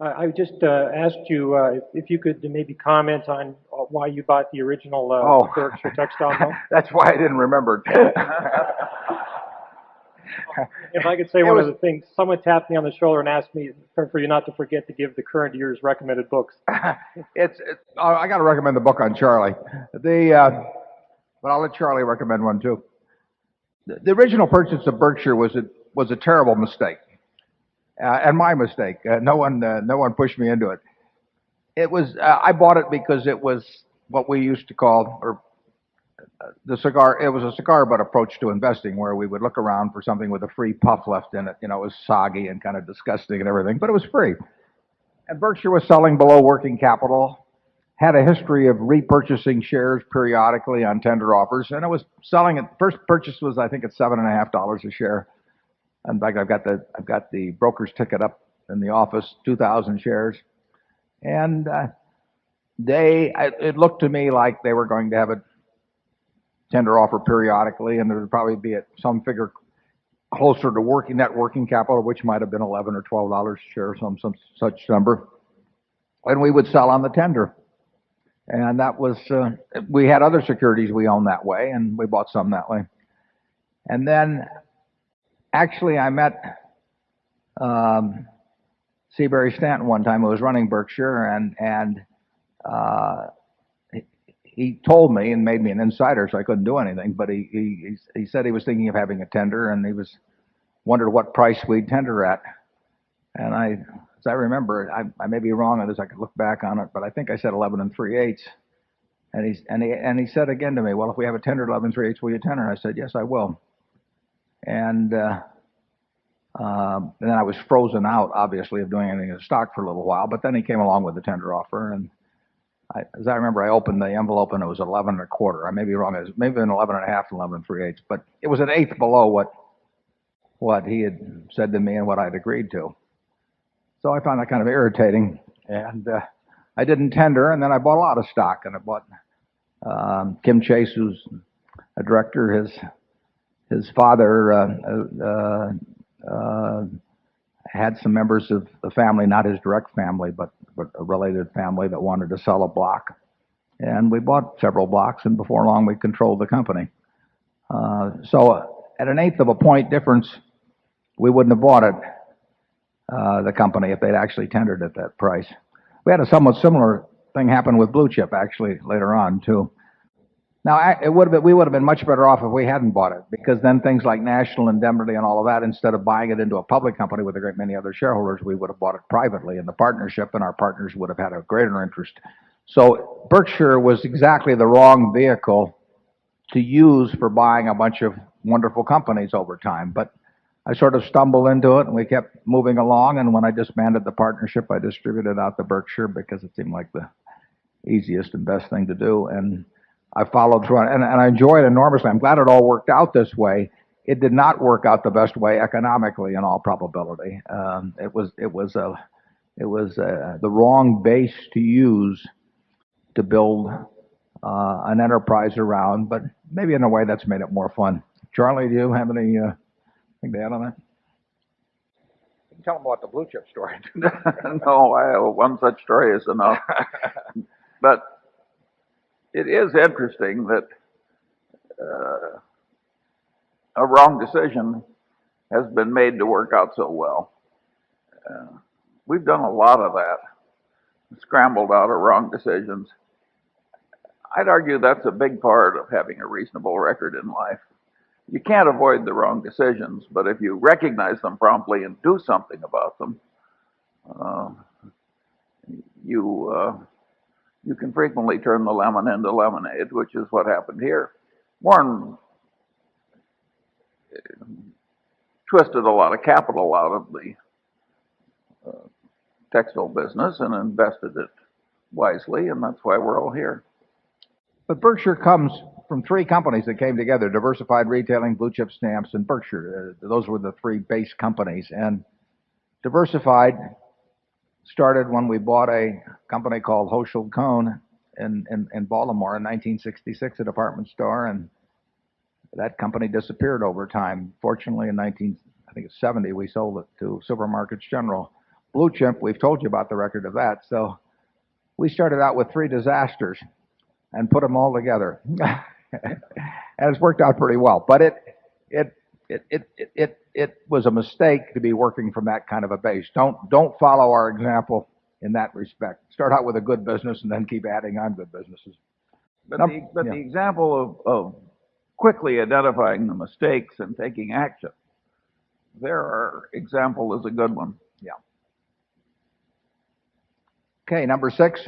I just asked you if you could maybe comment on why you bought the original Berkshire textile mill. That's why I didn't remember it. If I could say one of the things, someone tapped me on the shoulder and asked me for you not to forget to give the current year's recommended books. I got to recommend the book on Charlie. But I'll let Charlie recommend one too. The original purchase of Berkshire was a terrible mistake, and my mistake. No one pushed me into it. It was I bought it because it was what we used to call the cigar. It was a cigar butt approach to investing, where we would look around for something with a free puff left in it. You know, it was soggy and kind of disgusting and everything, but it was free. And Berkshire was selling below working capital, had a history of repurchasing shares periodically on tender offers, and it was selling it. First purchase was, I think, at $7.50 a share. In fact, I've got the broker's ticket up in the office, 2,000 shares, and it looked to me like they were going to have a tender offer periodically, and there would probably be at some figure closer to net working capital, which might have been $11 or $12 a share, some such number, and we would sell on the tender. And that was, we had other securities we owned that way, and we bought some that way. And then, actually, I met Seabury Stanton one time, who was running Berkshire, and he told me and made me an insider, so I couldn't do anything. But he said he was thinking of having a tender, and he wondered what price we'd tender at. And as I remember, I may be wrong on this. I could look back on it, but I think I said 11 3/8. And he said again to me, "Well, if we have a tender at 11 3/8, will you tender?" And I said, "Yes, I will." And then I was frozen out, obviously, of doing anything in the stock for a little while. But then he came along with the tender offer, and as I remember, I opened the envelope and it was 11 1/4. I may be wrong. It was maybe an 11 1/2 and 11 3/8, but it was an eighth below what he had said to me and what I'd agreed to. So I found that kind of irritating, and I didn't tender. And then I bought a lot of stock, and I bought Kim Chase, who's a director. His father had some members of the family, not his direct family, but a related family, that wanted to sell a block. And we bought several blocks, and before long we controlled the company. So at an eighth of a point difference, we wouldn't have bought it, the company, if they'd actually tendered at that price. We had a somewhat similar thing happen with Blue Chip, actually, later on, too. Now, we would have been much better off if we hadn't bought it, because then things like National Indemnity and all of that, instead of buying it into a public company with a great many other shareholders, we would have bought it privately in the partnership, and our partners would have had a greater interest. So Berkshire was exactly the wrong vehicle to use for buying a bunch of wonderful companies over time. But I sort of stumbled into it, and we kept moving along, and when I disbanded the partnership, I distributed out the Berkshire because it seemed like the easiest and best thing to do. And I followed through, and I enjoyed it enormously. I'm glad it all worked out this way. It did not work out the best way economically, in all probability. It was the wrong base to use to build an enterprise around, but maybe in a way that's made it more fun. Charlie, do you have any thing to add on that? You can tell them about the Blue Chip story. No, one such story is enough. But it is interesting that a wrong decision has been made to work out so well. We've done a lot of that, scrambled out of wrong decisions. I'd argue that's a big part of having a reasonable record in life. You can't avoid the wrong decisions, but if you recognize them promptly and do something about them, you can frequently turn the lemon into lemonade, which is what happened here. Warren twisted a lot of capital out of the textile business and invested it wisely, and that's why we're all here. But Berkshire comes from three companies that came together: Diversified Retailing, Blue Chip Stamps, and Berkshire. Those were the three base companies. And Diversified started when we bought a company called Hochschild Kohn in Baltimore in 1966, a department store, and that company disappeared over time. Fortunately, in 1970, we sold it to Supermarkets General. Blue Chimp, we've told you about the record of that. So we started out with 3 disasters and put them all together. And it's worked out pretty well. But it was a mistake to be working from that kind of a base. Don't follow our example in that respect. Start out with a good business and then keep adding on good businesses. But the example of quickly identifying the mistakes and taking action, their example is a good one. Yeah. Okay, number 6.